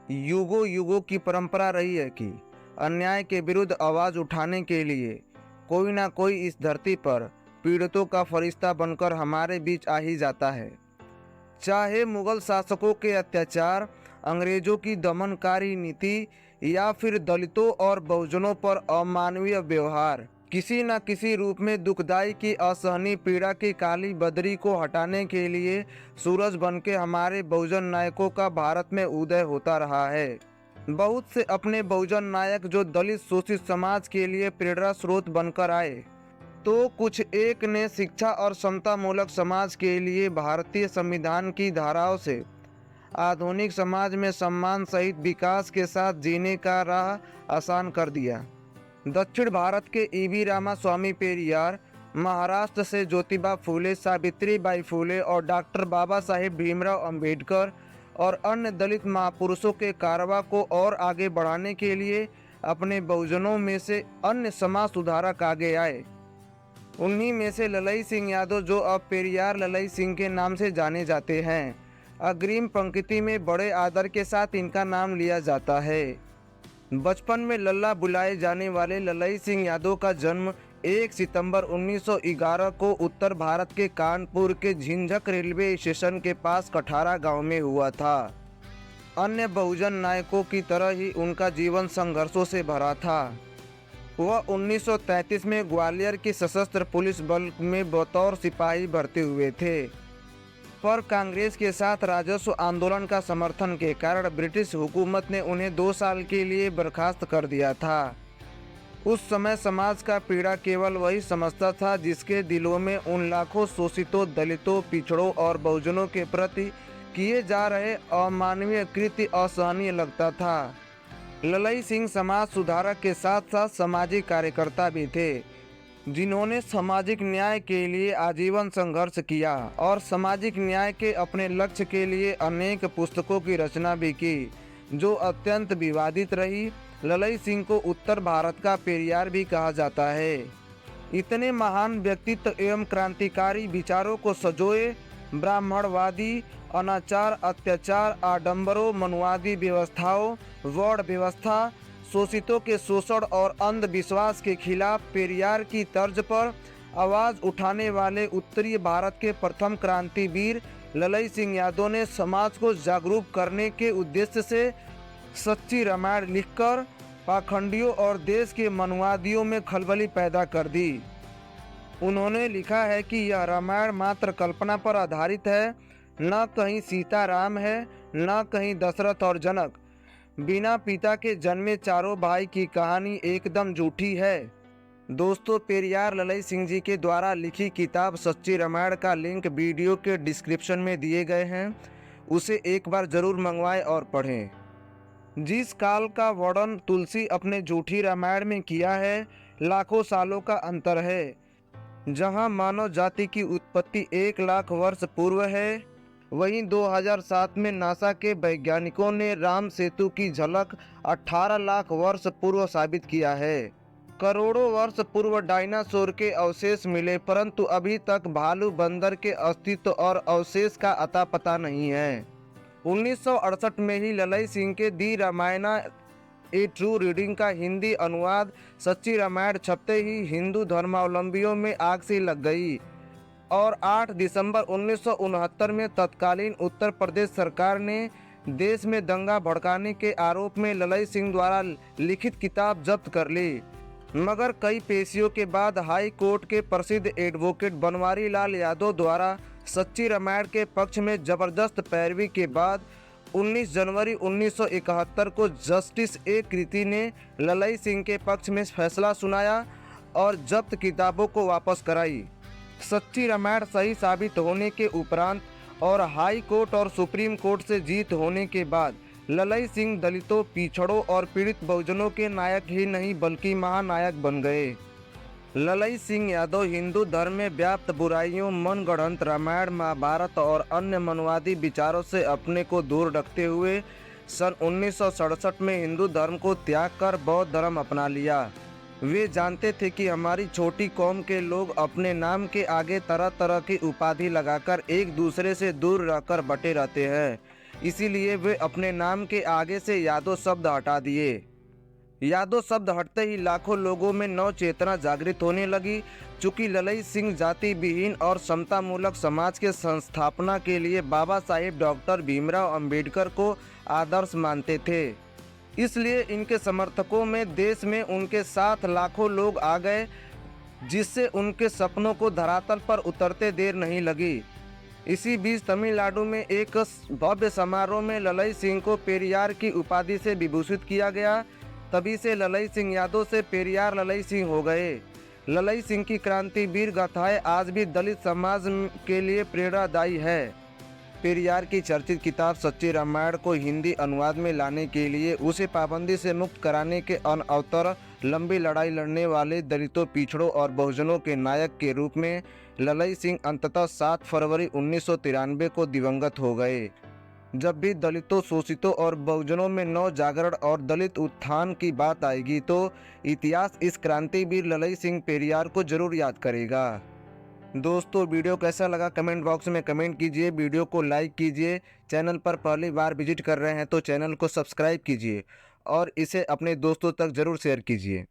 युगों युगों की परंपरा रही है कि अन्याय के विरुद्ध आवाज़ उठाने के लिए कोई ना कोई इस धरती पर पीड़ितों का फरिश्ता बनकर हमारे बीच आ ही जाता है। चाहे मुगल शासकों के अत्याचार, अंग्रेजों की दमनकारी नीति या फिर दलितों और बहुजनों पर अमानवीय व्यवहार, किसी न किसी रूप में दुखदाई की असहनीय पीड़ा की काली बदरी को हटाने के लिए सूरज बनके हमारे बहुजन नायकों का भारत में उदय होता रहा है। बहुत से अपने बहुजन नायक जो दलित शोषित समाज के लिए प्रेरणा स्रोत बनकर आए, तो कुछ एक ने शिक्षा और समता मूलक समाज के लिए भारतीय संविधान की धाराओं से आधुनिक समाज में सम्मान सहित विकास के साथ जीने का राह आसान कर दिया। दक्षिण भारत के ईवी रामा स्वामी पेरियार, महाराष्ट्र से ज्योतिबा फूले, सावित्रीबाई फूले और डॉक्टर बाबा साहेब भीमराव अंबेडकर और अन्य दलित महापुरुषों के कारवा को और आगे बढ़ाने के लिए अपने बहुजनों में से अन्य समाज सुधारक आगे आए। उन्हीं में से ललई सिंह यादव, जो अब पेरियार ललई सिंह के नाम से जाने जाते हैं, अग्रिम पंक्ति में बड़े आदर के साथ इनका नाम लिया जाता है। बचपन में लल्ला बुलाए जाने वाले ललई सिंह यादव का जन्म 1 सितंबर 1911 को उत्तर भारत के कानपुर के झिंझक रेलवे स्टेशन के पास कठारा गांव में हुआ था। अन्य बहुजन नायकों की तरह ही उनका जीवन संघर्षों से भरा था। वह 1933 में ग्वालियर की सशस्त्र पुलिस बल में बतौर सिपाही भर्ती हुए थे, पर कांग्रेस के साथ राजस्व आंदोलन का समर्थन के कारण ब्रिटिश हुकूमत ने उन्हें 2 साल के लिए बर्खास्त कर दिया था। उस समय समाज का पीड़ा केवल वही समझता था जिसके दिलों में उन लाखों शोषितों, दलितों, पिछड़ों और बहुजनों के प्रति किए जा रहे अमानवीय कृत्य असहनीय लगता था। ललई सिंह समाज सुधारक के साथ साथ सामाजिक कार्यकर्ता भी थे, जिन्होंने सामाजिक न्याय के लिए आजीवन संघर्ष किया और सामाजिक न्याय के अपने लक्ष्य के लिए अनेक पुस्तकों की रचना भी की, जो अत्यंत विवादित रही। ललई सिंह को उत्तर भारत का पेरियार भी कहा जाता है। इतने महान व्यक्तित्व एवं क्रांतिकारी विचारों को सजोए ब्राह्मणवादी अनाचार, अत्याचार, आडंबरों, मनुवादी व्यवस्थाओं, वर्ण व्यवस्था, शोषितों के शोषण और अंधविश्वास के खिलाफ पेरियार की तर्ज पर आवाज़ उठाने वाले उत्तरी भारत के प्रथम क्रांतिवीर ललई सिंह यादव ने समाज को जागरूक करने के उद्देश्य से सच्ची रामायण लिखकर पाखंडियों और देश के मनुवादियों में खलबली पैदा कर दी। उन्होंने लिखा है कि यह रामायण मात्र कल्पना पर आधारित है, न कहीं सीता राम है, न कहीं दशरथ और जनक। बिना पिता के जन्मे चारों भाई की कहानी एकदम झूठी है। दोस्तों, पेरियार ललई सिंह जी के द्वारा लिखी किताब सच्ची रामायण का लिंक वीडियो के डिस्क्रिप्शन में दिए गए हैं, उसे एक बार ज़रूर मंगवाएं और पढ़ें। जिस काल का वर्णन तुलसी अपने झूठी रामायण में किया है, लाखों सालों का अंतर है। जहां मानव जाति की उत्पत्ति 1 लाख वर्ष पूर्व है, वहीं 2007 में नासा के वैज्ञानिकों ने राम सेतु की झलक 18 लाख वर्ष पूर्व साबित किया है। करोड़ों वर्ष पूर्व डायनासोर के अवशेष मिले, परंतु अभी तक भालू बंदर के अस्तित्व और अवशेष का अता पता नहीं है। 1968 में ही ललई सिंह के दी रामायणा ए ट्रू रीडिंग का हिंदी अनुवाद सच्ची रामायण छपते ही हिंदू धर्मावलंबियों में आग सी लग गई और 8 दिसंबर 1969 में तत्कालीन उत्तर प्रदेश सरकार ने देश में दंगा भड़काने के आरोप में ललई सिंह द्वारा लिखित किताब जब्त कर ली। मगर कई पेशियों के बाद हाई कोर्ट के प्रसिद्ध एडवोकेट बनवारी लाल यादव द्वारा सच्ची रामायण के पक्ष में जबरदस्त पैरवी के बाद 19 जनवरी 1971 को जस्टिस ए कृति ने ललई सिंह के पक्ष में फैसला सुनाया और जब्त किताबों को वापस कराई। सच्ची रामायण सही साबित होने के उपरांत और हाई कोर्ट और सुप्रीम कोर्ट से जीत होने के बाद ललई सिंह दलितों, पिछड़ों और पीड़ित बहुजनों के नायक ही नहीं बल्कि महानायक बन गए। ललई सिंह यादव हिंदू धर्म में व्याप्त बुराइयों, मनगढ़ंत रामायण, महाभारत और अन्य मनुवादी विचारों से अपने को दूर रखते हुए सन 1967 में हिंदू धर्म को त्याग कर बौद्ध धर्म अपना लिया। वे जानते थे कि हमारी छोटी कौम के लोग अपने नाम के आगे तरह तरह की उपाधि लगाकर एक दूसरे से दूर रहकर बटे रहते हैं, इसीलिए वे अपने नाम के आगे से यादव शब्द हटा दिए। यादव शब्द हटते ही लाखों लोगों में नव चेतना जागृत होने लगी। चूंकि ललई सिंह जाति विहीन और समतामूलक समाज के संस्थापना के लिए बाबा साहेब डॉक्टर भीमराव अंबेडकर को आदर्श मानते थे, इसलिए इनके समर्थकों में देश में उनके साथ लाखों लोग आ गए, जिससे उनके सपनों को धरातल पर उतरते देर नहीं लगी। इसी बीच तमिलनाडु में एक भव्य समारोह में ललई सिंह को पेरियार की उपाधि से विभूषित किया गया। तभी से ललई सिंह यादव से पेरियार ललई सिंह हो गए। ललई सिंह की क्रांतिवीर गाथाएं आज भी दलित समाज के लिए प्रेरणादायी है। पेरियार की चर्चित किताब सच्ची रामायण को हिंदी अनुवाद में लाने के लिए उसे पाबंदी से मुक्त कराने के अनवतर लंबी लड़ाई लड़ने वाले दलितों, पिछड़ों और बहुजनों के नायक के रूप में ललई सिंह अंततः 7 फरवरी 1993 को दिवंगत हो गए। जब भी दलितों, शोषितों और बहुजनों में नव जागरण और दलित उत्थान की बात आएगी तो इतिहास इस क्रांतिवीर ललई सिंह पेरियार को जरूर याद करेगा। दोस्तों, वीडियो कैसा लगा कमेंट बॉक्स में कमेंट कीजिए, वीडियो को लाइक कीजिए, चैनल पर पहली बार विजिट कर रहे हैं तो चैनल को सब्सक्राइब कीजिए और इसे अपने दोस्तों तक ज़रूर शेयर कीजिए।